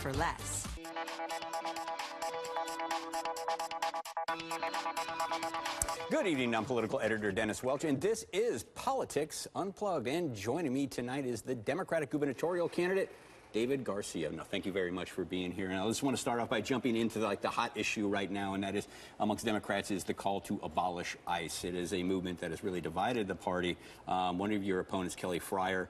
for less. Good evening, I'm political editor Dennis Welch, and this is Politics Unplugged. And joining me tonight is the Democratic gubernatorial candidate, David Garcia. Now, thank you very much for being here. And I just want to start off by jumping into the hot issue right now, and that is amongst Democrats is the call to abolish ICE. It is a movement that has really divided the party. One of your opponents, Kelly Fryer,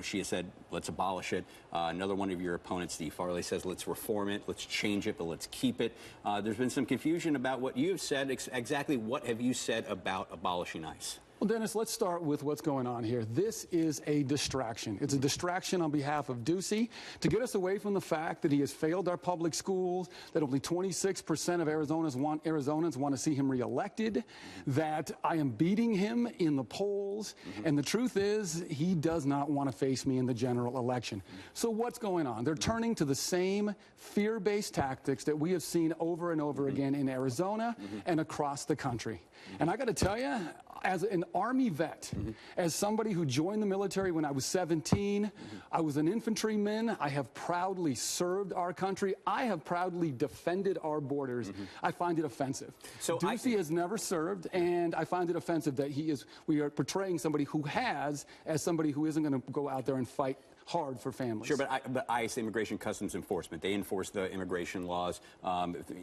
she has said, let's abolish it. Another one of your opponents, Steve Farley, says, let's reform it, let's change it, but let's keep it. There's been some confusion about what you have said. Exactly what have you said about abolishing ICE? Well, Dennis, let's start with what's going on here. This is a distraction. It's a distraction on behalf of Ducey to get us away from the fact that he has failed our public schools, that only 26% of Arizonans want to see him reelected, that I am beating him in the polls, and the truth is he does not want to face me in the general election. So what's going on? They're turning to the same fear-based tactics that we have seen over and over again in Arizona and across the country. And I got to tell you, as an Army vet, as somebody who joined the military when I was 17, I was an infantryman. I have proudly served our country. I have proudly defended our borders. I find it offensive. So Ducey has never served, and I find it offensive that we are portraying somebody who has as somebody who isn't going to go out there and fight hard for families. Sure, but ICE, Immigration Customs Enforcement, they enforce the immigration laws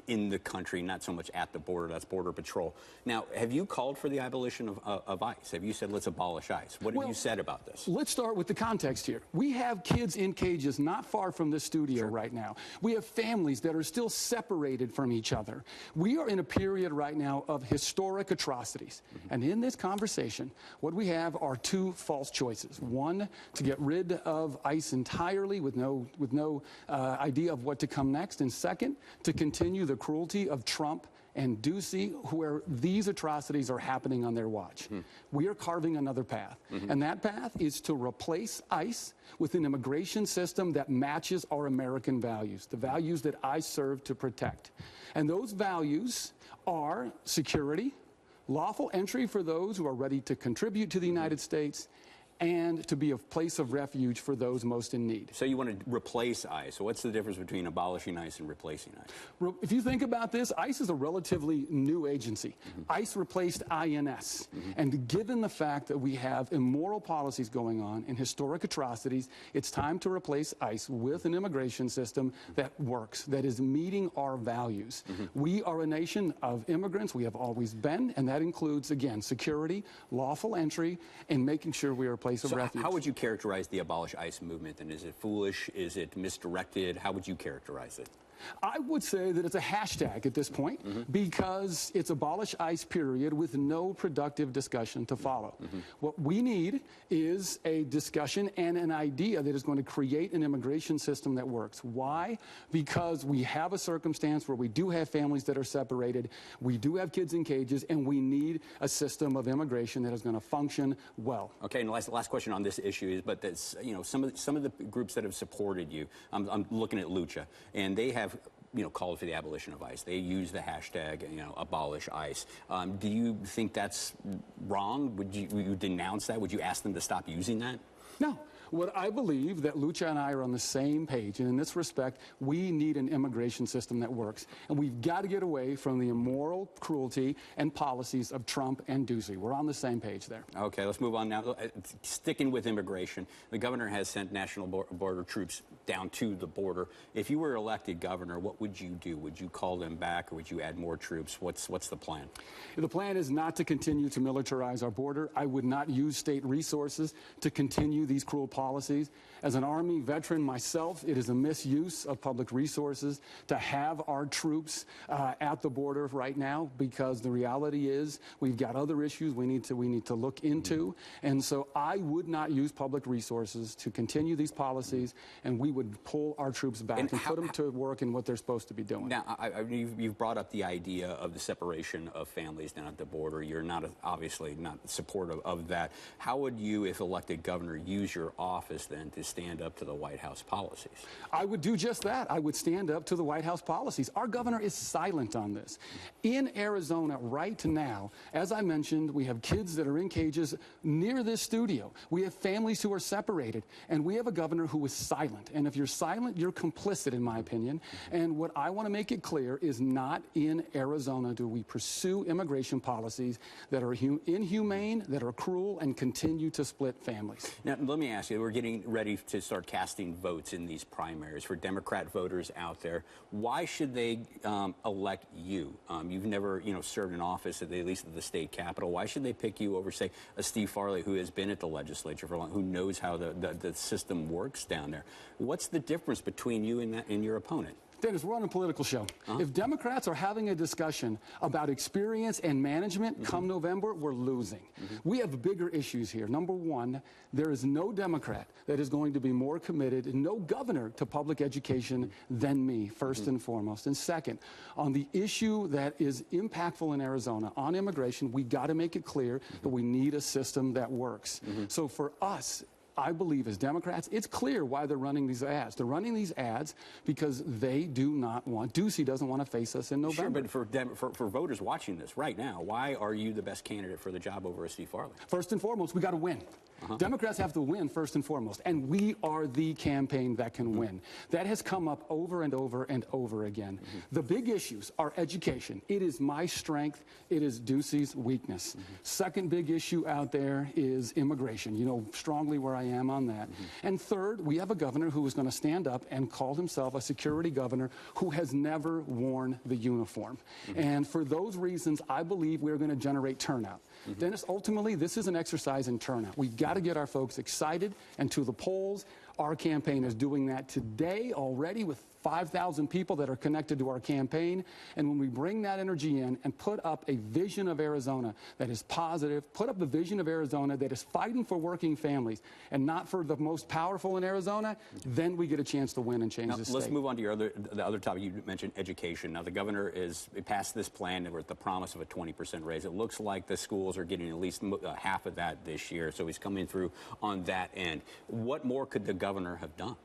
in the country, not so much at the border. That's Border Patrol. Now, have you called for the abolition of ICE? Have you said, let's abolish ICE? What have you said about this? Let's start with the context here. We have kids in cages not far from this studio right now. We have families that are still separated from each other. We are in a period right now of historic atrocities. And in this conversation, what we have are two false choices. One, to get rid of ICE entirely with no idea of what to come next, and second, to continue the cruelty of Trump and Ducey, where these atrocities are happening on their watch. We are carving another path, and that path is to replace ICE with an immigration system that matches our American values, the values that I serve to protect. And those values are security, lawful entry for those who are ready to contribute to the United States, and to be a place of refuge for those most in need. So you want to replace ICE. So what's the difference between abolishing ICE and replacing ICE? If you think about this, ICE is a relatively new agency. ICE replaced INS. And given the fact that we have immoral policies going on and historic atrocities, it's time to replace ICE with an immigration system that works, that is meeting our values. We are a nation of immigrants. We have always been, and that includes, again, security, lawful entry, and making sure we are place of refuge. How would you characterize the Abolish ICE movement? And is it foolish? Is it misdirected? How would you characterize it? I would say that it's a hashtag at this point because it's abolish ICE period with no productive discussion to follow. What we need is a discussion and an idea that is going to create an immigration system that works. Why? Because we have a circumstance where we do have families that are separated, we do have kids in cages, and we need a system of immigration that is going to function well. Okay, and last question on this issue is, but that's, some of the groups that have supported you, I'm looking at Lucha, and they have called for the abolition of ICE. They use the hashtag, abolish ICE. Do you think that's wrong? Would you denounce that? Would you ask them to stop using that? No. What I believe that Lucha and I are on the same page, and in this respect, we need an immigration system that works. And we've got to get away from the immoral cruelty and policies of Trump and Ducey. We're on the same page there. Okay, let's move on now. Sticking with immigration, the governor has sent national border troops down to the border. If you were elected governor, what would you do? Would you call them back, or would you add more troops? What's the plan? The plan is not to continue to militarize our border. I would not use state resources to continue these cruel policies. As an Army veteran myself, it is a misuse of public resources to have our troops at the border right now, because the reality is we've got other issues we need to look into. And so I would not use public resources to continue these policies, and we would pull our troops back and put them to work in what they're supposed to be doing. Now, you've brought up the idea of the separation of families down at the border. You're not obviously not supportive of that. How would you, if elected governor, use your office then to stand up to the White House policies? I would do just that. I would stand up to the White House policies. Our governor is silent on this. In Arizona right now, as I mentioned, we have kids that are in cages near this studio. We have families who are separated, and we have a governor who is silent. And if you're silent, you're complicit, in my opinion. And what I want to make it clear is not in Arizona do we pursue immigration policies that are inhumane, that are cruel, and continue to split families. Now, let me ask you, we're getting ready to start casting votes in these primaries. For Democrat voters out there, why should they elect you? You've never, served in office, at least at the state capitol. Why should they pick you over, say, a Steve Farley, who has been at the legislature for long, who knows how the system works down there? What's the difference between you and your opponent? Dennis, we're on a political show. If Democrats are having a discussion about experience and management come November, we're losing. We have bigger issues here. Number one, there is no Democrat that is going to be more committed, no governor to public education than me, first and foremost. And second, on the issue that is impactful in Arizona, on immigration, we got to make it clear that we need a system that works. So for us, I believe as Democrats, it's clear why they're running these ads. They're running these ads because they do not want, Ducey doesn't want to face us in November. Sure, but for voters watching this right now, why are you the best candidate for the job over a Steve Farley? First and foremost, we got to win. Democrats have to win first and foremost, and we are the campaign that can win. That has come up over and over and over again. The big issues are education. It is my strength. It is Ducey's weakness. Second big issue out there is immigration. You know strongly where I am on that. And third, we have a governor who is going to stand up and call himself a security governor who has never worn the uniform. And for those reasons, I believe we're going to generate turnout. Dennis, ultimately, this is an exercise in turnout. We've got to get our folks excited and to the polls. Our campaign is doing that today already with 5,000 people that are connected to our campaign. And when we bring that energy in and put up a vision of Arizona that is positive, put up a vision of Arizona that is fighting for working families and not for the most powerful in Arizona, then we get a chance to win and change the state. Let's move on to the other topic. You mentioned education. Now, the governor is passed this plan with the promise of a 20% raise. It looks like the schools are getting at least half of that this year, so he's coming through on that end. What more could the governor have done?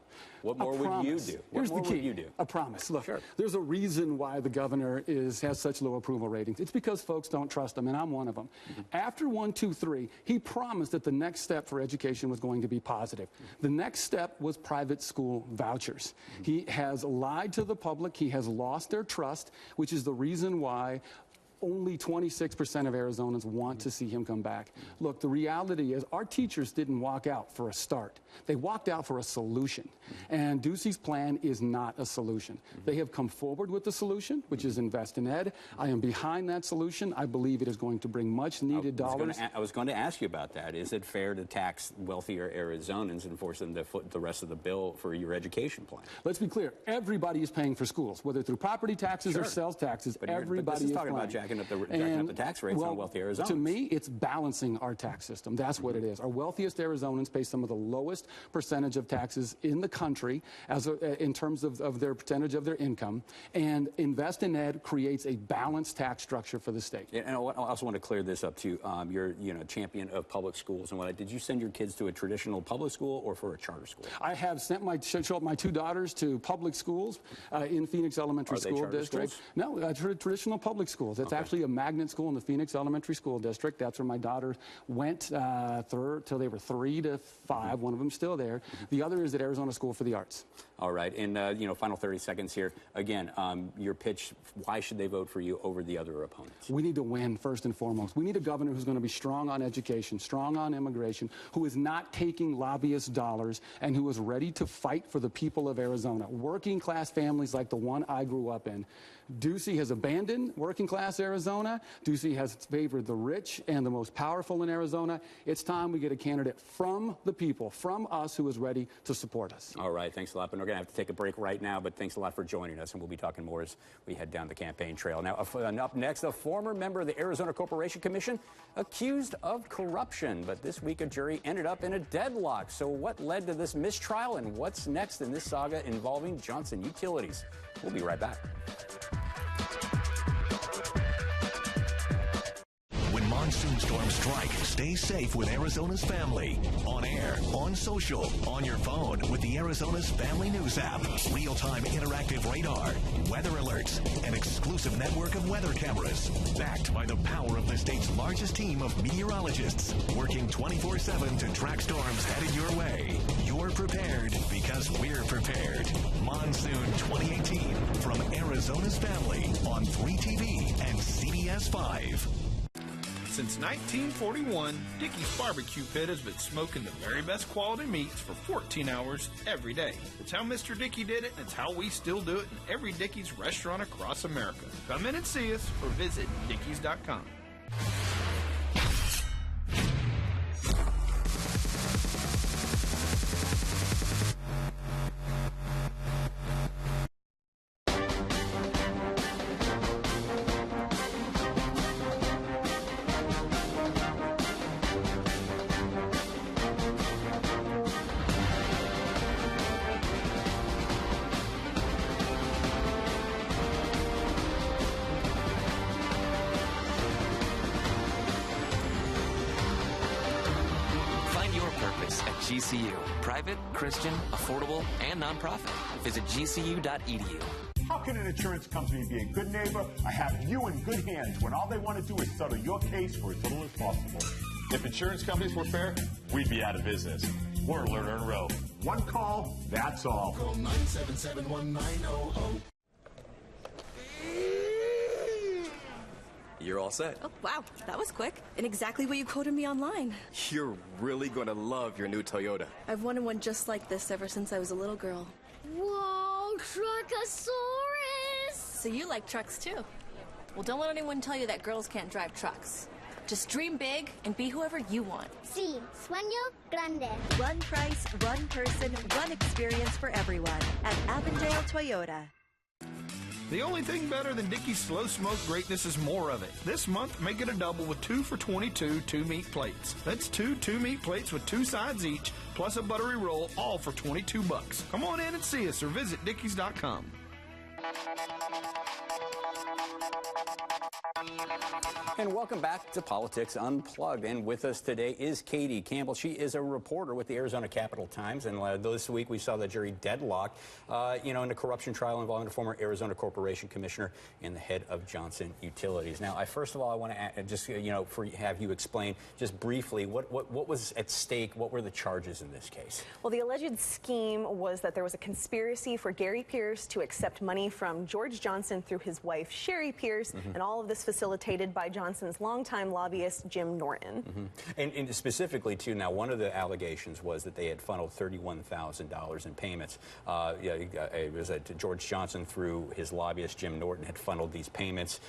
What more would you do? Here's the key. A promise. Look, there's a reason why the governor has such low approval ratings. It's because folks don't trust him, and I'm one of them. After 1, 2, 3, he promised that the next step for education was going to be positive. The next step was private school vouchers. He has lied to the public. He has lost their trust, which is the reason why only 26% of Arizonans want to see him come back. Look, the reality is our teachers didn't walk out for a start. They walked out for a solution. And Ducey's plan is not a solution. They have come forward with the solution, which is invest in ed. I am behind that solution. I believe it is going to bring much needed dollars. I was going to ask you about that. Is it fair to tax wealthier Arizonans and force them to foot the rest of the bill for your education plan? Let's be clear. Everybody is paying for schools, whether through property taxes or sales taxes. Everybody is talking paying. About jacking up the tax rates on wealthy Arizonans. To me, it's balancing our tax system. That's what it is. Our wealthiest Arizonans pay some of the lowest percentage of taxes in the country in terms of their percentage of their income. And invest in ed creates a balanced tax structure for the state. And I also want to clear this up too. You're champion of public schools and what. Did you send your kids to a traditional public school or for a charter school? I have sent my two daughters to public schools in Phoenix Elementary School District. Schools? No, traditional public schools. It's actually a magnet school in the Phoenix Elementary School District. That's where my daughter went till they were 3 to 5. One of them's still there. The other is at Arizona School for the Arts. All right. And, final 30 seconds here. Again, your pitch, why should they vote for you over the other opponents? We need to win, first and foremost. We need a governor who's going to be strong on education, strong on immigration, who is not taking lobbyist dollars, and who is ready to fight for the people of Arizona. Working class families like the one I grew up in. Ducey has abandoned working class Arizona. Ducey has favored the rich and the most powerful in Arizona. It's time we get a candidate from the people, from us, who is ready to support us. All right, thanks a lot. But we're going to have to take a break right now, but thanks a lot for joining us, and we'll be talking more as we head down the campaign trail. Now, up next, a former member of the Arizona Corporation Commission accused of corruption. But this week, a jury ended up in a deadlock. So what led to this mistrial, and what's next in this saga involving Johnson Utilities? We'll be right back. monsoon storm strike. Stay safe with Arizona's family. On air, on social, on your phone with the Arizona's Family News app. Real-time interactive radar, weather alerts, an exclusive network of weather cameras. Backed by the power of the state's largest team of meteorologists, working 24/7 to track storms headed your way. You're prepared because we're prepared. Monsoon 2018 from Arizona's Family on 3TV and CBS 5. Since 1941, Dickey's Barbecue Pit has been smoking the very best quality meats for 14 hours every day. It's how Mr. Dickey did it, and it's how we still do it in every Dickey's restaurant across America. Come in and see us or visit Dickeys.com. GCU. Private, Christian, affordable, and nonprofit. Visit gcu.edu. How can an insurance company be a good neighbor? I have you in good hands when all they want to do is settle your case for as little as possible. If insurance companies were fair, we'd be out of business. We're Lerner and Rowe. One call, that's all. Call 977-1900. You're all set. Oh, wow. That was quick. And exactly what you quoted me online. You're really going to love your new Toyota. I've wanted one just like this ever since I was a little girl. Whoa, Truckosaurus! So you like trucks, too. Well, don't let anyone tell you that girls can't drive trucks. Just dream big and be whoever you want. Sí, sueño grande. One price, one person, one experience for everyone at Avondale Toyota. The only thing better than Dickey's slow smoke greatness is more of it. This month, make it a double with 2 for $22 2-meat plates. That's 2 2-meat plates with 2 sides each, plus a buttery roll, all for $22. Come on in and see us or visit Dickeys.com. And welcome back to Politics Unplugged. And with us today is Katie Campbell. She is a reporter with the Arizona Capital Times. And this week we saw the jury deadlocked, in a corruption trial involving a former Arizona Corporation Commissioner and the head of Johnson Utilities. Now, first of all, I want to just, have you explain just briefly what was at stake. What were the charges in this case? Well, the alleged scheme was that there was a conspiracy for Gary Pierce to accept money from George Johnson through his wife, Sherry Pierce, and all of this facilitated by Johnson's longtime lobbyist, Jim Norton. And specifically, too, now, one of the allegations was that they had funneled $31,000 in payments. It was George Johnson, through his lobbyist, Jim Norton, had funneled these payments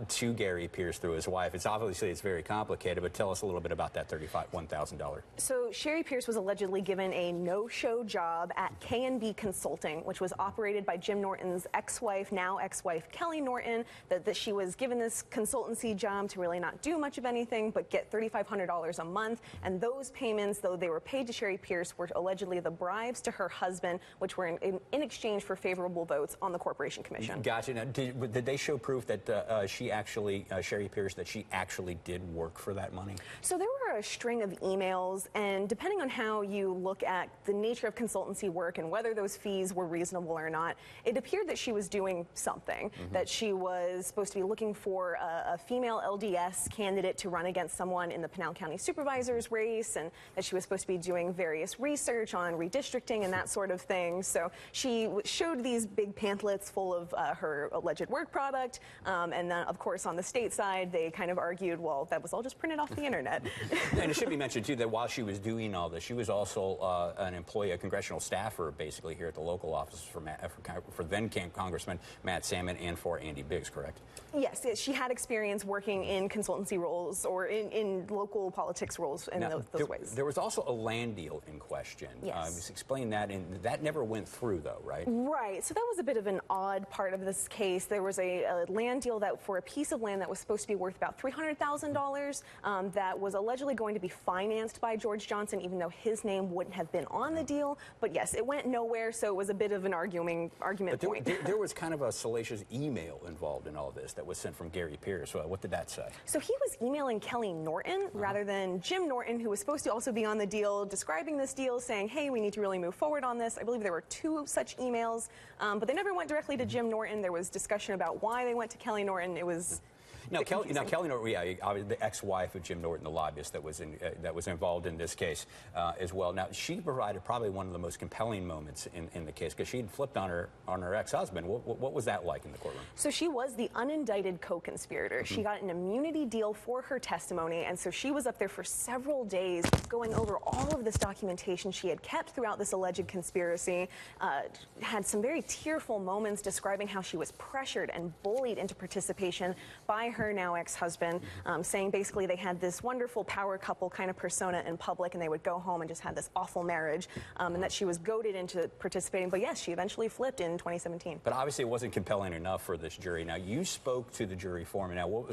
to Gary Pierce through his wife. It's very complicated, but tell us a little bit about that $31,000. So Sherry Pierce was allegedly given a no-show job at K&B Consulting, which was operated by Jim Norton's ex-wife, now ex-wife Kelly Norton, that she was given this consultancy job to really not do much of anything but get $3,500 a month. And those payments, though they were paid to Sherry Pierce, were allegedly the bribes to her husband, which were in exchange for favorable votes on the Corporation Commission. Gotcha. Now, did they show proof that Sherry Pierce, that she actually did work for that money? So there were a string of emails, and depending on how you look at the nature of consultancy work and whether those fees were reasonable or not, it appeared that she was doing something, that she was supposed to be looking for a female LDS candidate to run against someone in the Pinal County Supervisor's race, and that she was supposed to be doing various research on redistricting and that sort of thing. So she showed these big pamphlets full of her alleged work product, and then, of course, on the state side, they kind of argued, well, that was all just printed off the internet. And it should be mentioned, too, that while she was doing all this, she was also an employee, a congressional staffer, basically, here at the local office for then Congressman Matt Salmon and for Andy Biggs, correct? Yes, she had experience working in consultancy roles or in local politics roles in those ways. There was also a land deal in question. Yes. Just explain that, and that never went through, though, right? Right. So that was a bit of an odd part of this case. There was a land deal that for a piece of land that was supposed to be worth about $300,000 that was allegedly going to be financed by George Johnson, even though his name wouldn't have been on the deal. But yes, it went nowhere, so it was a bit of an argument point. there was kind of a salacious email involved in all this that was sent from Gary Pierce. What did that say? So he was emailing Kelly Norton rather than Jim Norton, who was supposed to also be on the deal, describing this deal, saying, hey, we need to really move forward on this. I believe there were 2 such emails, but they never went directly to Jim Norton. There was discussion about why they went to Kelly Norton. It was... Kelly Norton, the ex-wife of Jim Norton, the lobbyist that was involved in this case as well. Now, she provided probably one of the most compelling moments in the case because she had flipped on her ex-husband. What was that like in the courtroom? So she was the unindicted co-conspirator. She got an immunity deal for her testimony, and so she was up there for several days going over all of this documentation she had kept throughout this alleged conspiracy, had some very tearful moments describing how she was pressured and bullied into participation by her now ex-husband, saying basically they had this wonderful power couple kind of persona in public and they would go home and just had this awful marriage, and that she was goaded into participating. But yes, she eventually flipped in 2017. But obviously it wasn't compelling enough for this jury. Now, you spoke to the jury foreman. Now, where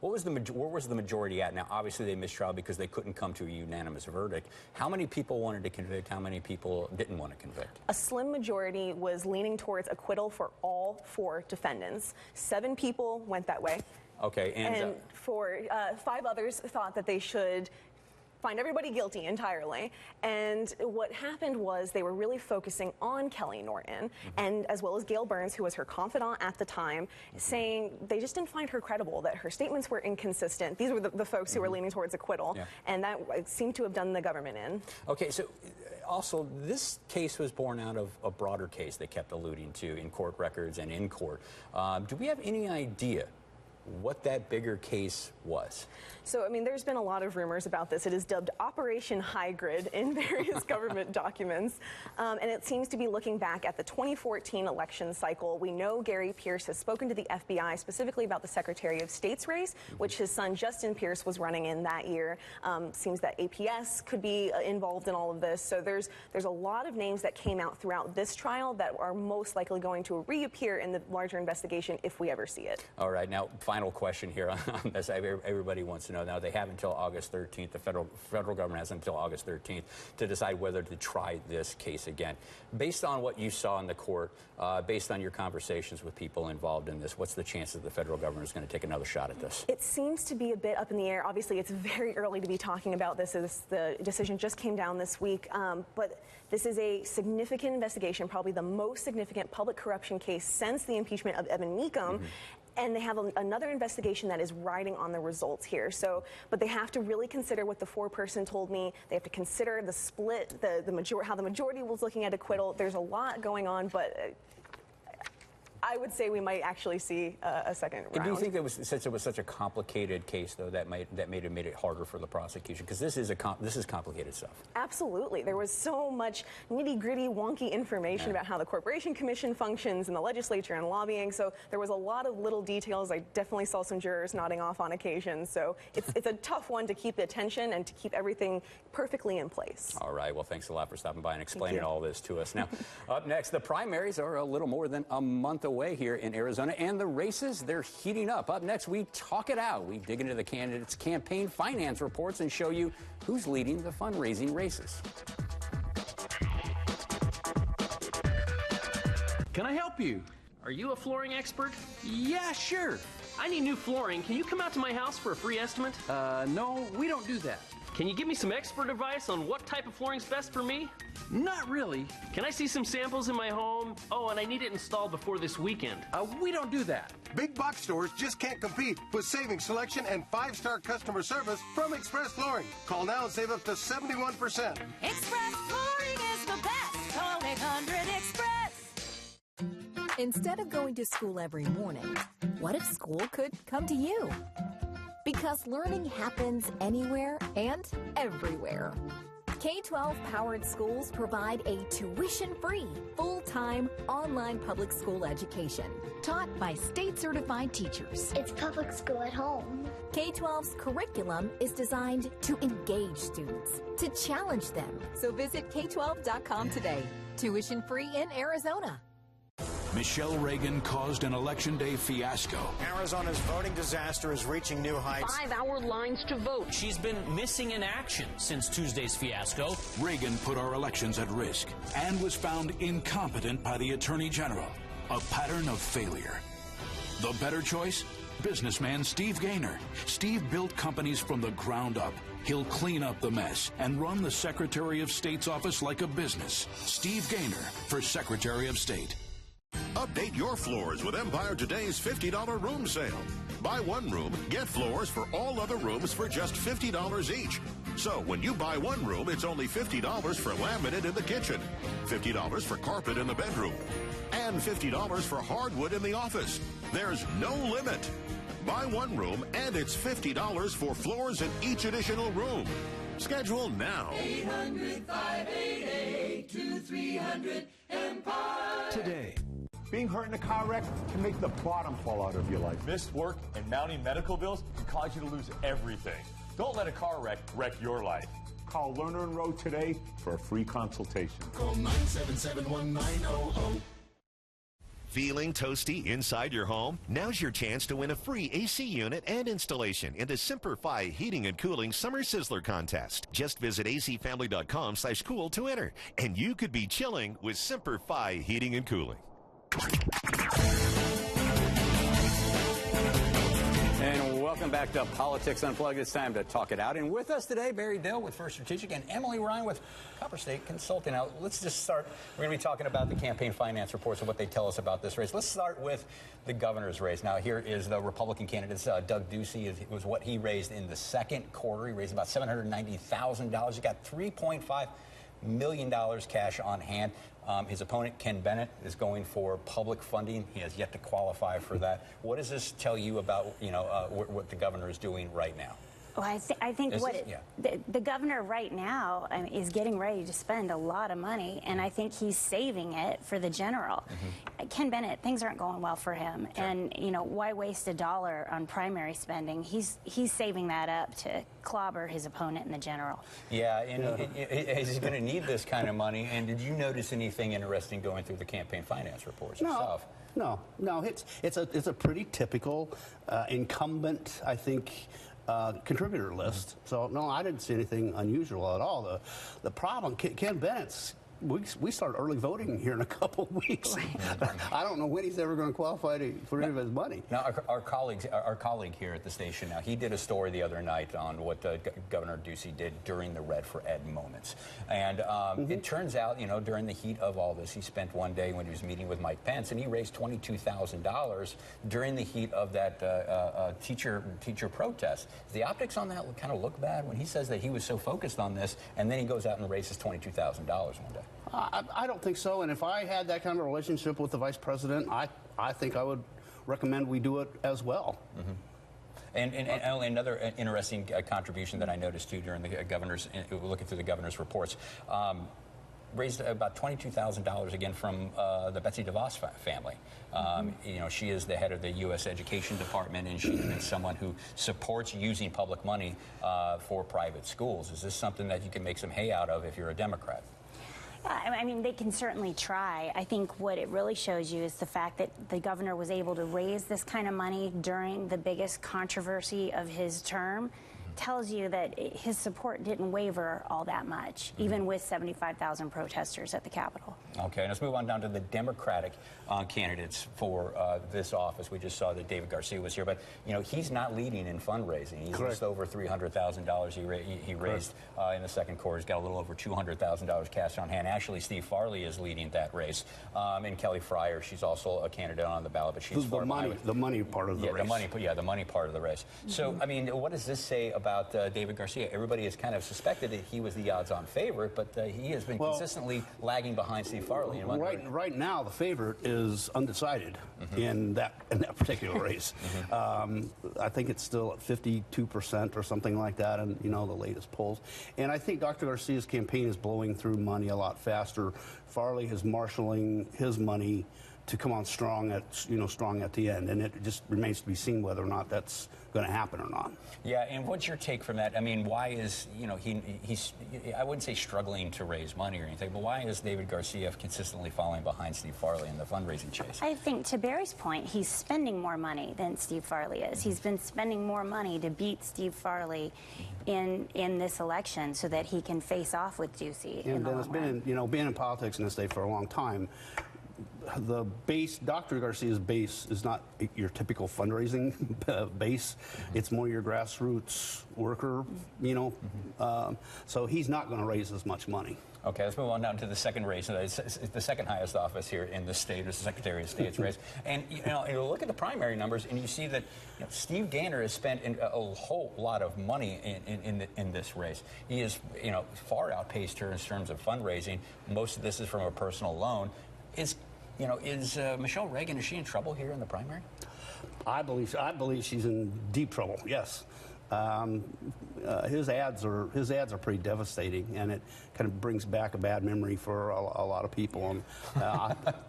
was the majority at? Now, obviously they mistrialed because they couldn't come to a unanimous verdict. How many people wanted to convict? How many people didn't want to convict? A slim majority was leaning towards acquittal for all 4 defendants. 7 people went that way. Okay, and for 5 others thought that they should find everybody guilty entirely. And what happened was they were really focusing on Kelly Norton, and as well as Gail Burns, who was her confidant at the time, saying they just didn't find her credible, that her statements were inconsistent. These were the folks who were leaning towards acquittal, and that seemed to have done the government in. Okay, so also this case was born out of a broader case they kept alluding to in court records and in court. Do we have any idea what that bigger case was? So, I mean, there's been a lot of rumors about this. It is dubbed Operation High Grid in various government documents, and it seems to be looking back at the 2014 election cycle. We know Gary Pierce has spoken to the FBI specifically about the Secretary of State's race, which his son Justin Pierce was running in that year. Seems that APS could be involved in all of this. So there's a lot of names that came out throughout this trial that are most likely going to reappear in the larger investigation if we ever see it. All right, now final question here on this. Everybody wants to know. Now, they have until August 13th. The federal government has until August 13th to decide whether to try this case again. Based on what you saw in the court, based on your conversations with people involved in this, what's the chance that the federal government is going to take another shot at this? It seems to be a bit up in the air. Obviously, it's very early to be talking about this as the decision just came down this week. But this is a significant investigation, probably the most significant public corruption case since the impeachment of Evan Meekum. And they have another investigation that is riding on the results here. So, but they have to really consider what the foreperson told me. They have to consider the split, how the majority was looking at acquittal. There's a lot going on, but I would say we might actually see a second round. Do you think since it was such a complicated case, though, that made it harder for the prosecution? Because this is complicated stuff. Absolutely. There was so much nitty-gritty, wonky information about how the Corporation Commission functions and the legislature and lobbying. So there was a lot of little details. I definitely saw some jurors nodding off on occasion. So it's a tough one to keep the attention and to keep everything perfectly in place. All right. Well, thanks a lot for stopping by and explaining all this to us. Now, up next, the primaries are a little more than a month away here in Arizona, and the races, they're heating up. Up next, we talk it out. We dig into the candidates' campaign finance reports and show you who's leading the fundraising races. Can I help you? Are you a flooring expert? Yeah, sure. I need new flooring. Can you come out to my house for a free estimate? No, we don't do that. Can you give me some expert advice on what type of flooring's best for me? Not really. Can I see some samples in my home? Oh, and I need it installed before this weekend. We don't do that. Big box stores just can't compete with saving selection and 5-star customer service from Express Flooring. Call now and save up to 71%. Express Flooring is the best. Call 800-EXPRESS. Instead of going to school every morning, what if school could come to you? Because learning happens anywhere and everywhere. K-12 powered schools provide a tuition-free, full-time, online public school education taught by state-certified teachers. It's public school at home. K-12's curriculum is designed to engage students, to challenge them. So visit K12.com today. Tuition-free in Arizona. Michelle Reagan caused an Election Day fiasco. Arizona's voting disaster is reaching new heights. 5-hour lines to vote. She's been missing in action since Tuesday's fiasco. Reagan put our elections at risk and was found incompetent by the Attorney General. a pattern of failure. The better choice? Businessman Steve Gaynor. Steve built companies from the ground up. He'll clean up the mess and run the Secretary of State's office like a business. Steve Gaynor for Secretary of State. Update your floors with Empire Today's $50 room sale. Buy one room, get floors for all other rooms for just $50 each. So when you buy one room, it's only $50 for laminate in the kitchen, $50 for carpet in the bedroom, and $50 for hardwood in the office. There's no limit. Buy one room, and it's $50 for floors in each additional room. Schedule now. 800-588-2300 Empire. Today. Being hurt in a car wreck can make the bottom fall out of your life. Missed work and mounting medical bills can cause you to lose everything. Don't let a car wreck your life. Call Lerner and Rowe today for a free consultation. Call 977-1900. Feeling toasty inside your home? Now's your chance to win a free AC unit and installation in the Semper Fi Heating and Cooling Summer Sizzler Contest. Just visit acfamily.com/cool to enter, and you could be chilling with Semper Fi Heating and Cooling. And welcome back to Politics Unplugged. It's time to talk it out. And with us today, Barry Dill with First Strategic and Emily Ryan with Copper State Consulting. Now, let's just start. We're going to be talking about the campaign finance reports and what they tell us about this race. Let's start with the governor's race. Now, here is the Republican candidate, Doug Ducey. It was what he raised in the second quarter. He raised about $790,000. He got $3.5 million cash on hand. His opponent, Ken Bennett, is going for public funding. He has yet to qualify for that. What does this tell you about, what the governor is doing right now? Well, I think the governor right now is getting ready to spend a lot of money, and I think he's saving it for the general. Ken Bennett, things aren't going well for him, and why waste $1 on primary spending? He's saving that up to clobber his opponent in the general. Yeah, and he's going to need this kind of money. And did you notice anything interesting going through the campaign finance reports yourself? No. It's a pretty typical incumbent, I think, contributor list. So no, I didn't see anything unusual at all. The problem, Ken Bennett's, we start early voting here in a couple of weeks. I don't know when he's ever going to qualify for any of his money. Now, our colleague here at the station, now he did a story the other night on what Governor Ducey did during the Red for Ed moments, and it turns out, during the heat of all this, he spent one day when he was meeting with Mike Pence, and he raised $22,000 during the heat of that teacher protest. Does the optics on that kind of look bad when he says that he was so focused on this, and then he goes out and raises $22,000 one day? I don't think so. And if I had that kind of relationship with the vice president, I think I would recommend we do it as well. And another interesting contribution that I noticed too during the governor's, looking through the governor's reports, raised about $22,000 again from the Betsy DeVos family. She is the head of the U.S. Education Department, and she is someone who supports using public money for private schools. Is this something that you can make some hay out of if you're a Democrat? I mean, they can certainly try. I think what it really shows you is the fact that the governor was able to raise this kind of money during the biggest controversy of his term. Tells you that his support didn't waver all that much, even with 75,000 protesters at the Capitol. Okay, let's move on down to the Democratic candidates for this office. We just saw that David Garcia was here, but he's not leading in fundraising. He's just over $300,000 he raised in the second quarter. He's got a little over $200,000 cash on hand. Actually, Steve Farley is leading that race, and Kelly Fryer, she's also a candidate on the ballot, but she's the money part of the race. The money part of the race. So, I mean, what does this say about David Garcia? Everybody has kind of suspected that he was the odds-on favorite, but he has been consistently lagging behind Steve Farley. Right now, the favorite is undecided in that particular race. I think it's still at 52% or something like that in the latest polls. And I think Dr. Garcia's campaign is blowing through money a lot faster. Farley is marshaling his money to come on strong at the end, and it just remains to be seen whether or not that's going to happen or not. Yeah, and what's your take from that? I mean, why is he's I wouldn't say struggling to raise money or anything, but why is David Garcia consistently falling behind Steve Farley in the fundraising chase? I think to Barry's point, he's spending more money than Steve Farley is. He's been spending more money to beat Steve Farley in this election so that he can face off with Ducey. And then it's been being in politics in this state for a long time. the base, Dr. Garcia's base is not your typical fundraising base. It's more your grassroots worker, you know. So he's not going to raise as much money. Okay, let's move on down to the second race. It's the second highest office here in the state, is the Secretary of State's race. And you look at the primary numbers, and you see that Steve Gaynor has spent a whole lot of money in this race. He has far outpaced her in terms of fundraising. Most of this is from a personal loan. Is Michelle Reagan, is she in trouble here in the primary? I believe she's in deep trouble. Yes. His ads are pretty devastating, and it kind of brings back a bad memory for a lot of people. And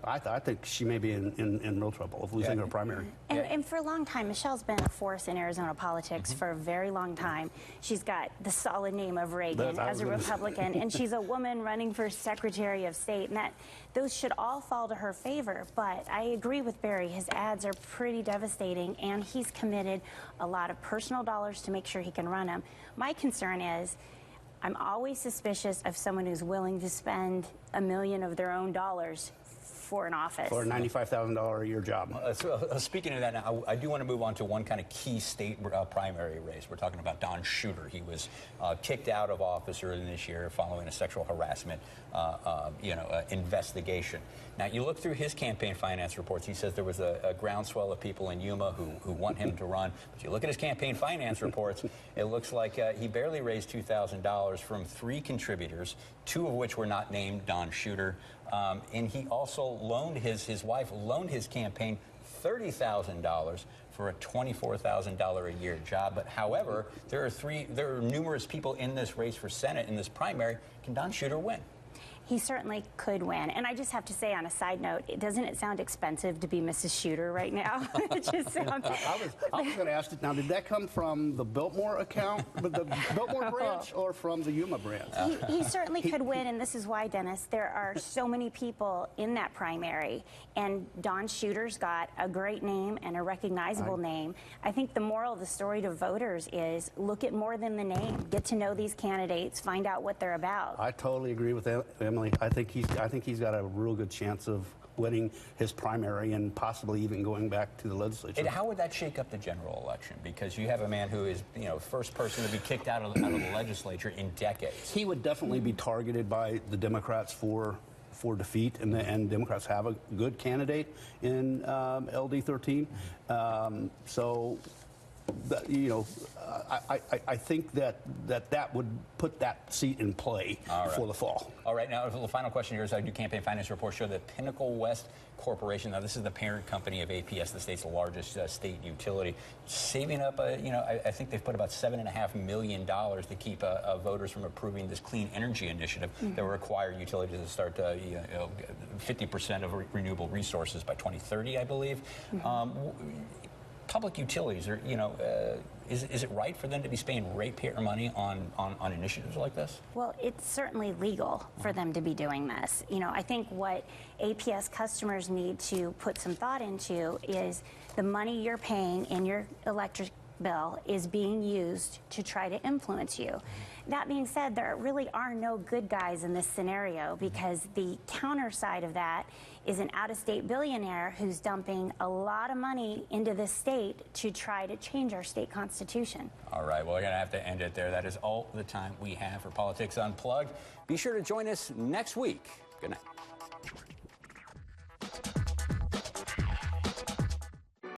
I think she may be in real trouble of losing her primary. And for a long time, Michelle's been a force in Arizona politics for a very long time. She's got the solid name of Reagan as a Republican, and she's a woman running for Secretary of State, and those should all fall to her favor. But I agree with Barry. His ads are pretty devastating, and he's committed a lot of personal dollars to make sure he can run them. My concern is, I'm always suspicious of someone who's willing to spend $1 million of their own dollars for an office. For a $95,000 a year job. Speaking of that, now, I do want to move on to one kind of key state primary race. We're talking about Don Shooter. He was kicked out of office earlier this year following a sexual harassment investigation. Now, you look through his campaign finance reports. He says there was a groundswell of people in Yuma who want him to run. But you look at his campaign finance reports, it looks like he barely raised $2,000 from 3 contributors, 2 of which were not named Don Shooter. And he also loaned his wife loaned his campaign $30,000 for a $24,000 a year job. But however, there are numerous people in this race for Senate in this primary. Can Don Shooter win? He certainly could win. And I just have to say, on a side note, doesn't it sound expensive to be Mrs. Shooter right now? It just sounds... I was going to ask you, now, did that come from the Biltmore account, the Biltmore branch, or from the Yuma branch? He certainly could win, and this is why, Dennis. There are so many people in that primary, and Don Shooter's got a great name and a recognizable name. I think the moral of the story to voters is look at more than the name. Get to know these candidates, find out what they're about. I totally agree with Emily. I think he's got a real good chance of winning his primary and possibly even going back to the legislature. And how would that shake up the general election? Because you have a man who is, first person to be kicked out of the legislature in decades. He would definitely be targeted by the Democrats for defeat, and Democrats have a good candidate in LD 13. So, I think that would put that seat in play for the fall. All right, now the final question here is I do campaign finance reports show that Pinnacle West Corporation, now this is the parent company of APS, the state's largest state utility, saving up, I think they've put about $7.5 million to keep voters from approving this clean energy initiative that will require utilities to start 50% of renewable resources by 2030, I believe. Public utilities are, is it right for them to be spending ratepayer money on initiatives like this? Well, it's certainly legal for them to be doing this. I think what APS customers need to put some thought into is the money you're paying in your electric bill is being used to try to influence you. That being said, there really are no good guys in this scenario, because the counter side of that is an out-of-state billionaire who's dumping a lot of money into this state to try to change our state constitution. All right, well, we're going to have to end it there. That is all the time we have for Politics Unplugged. Be sure to join us next week. Good night.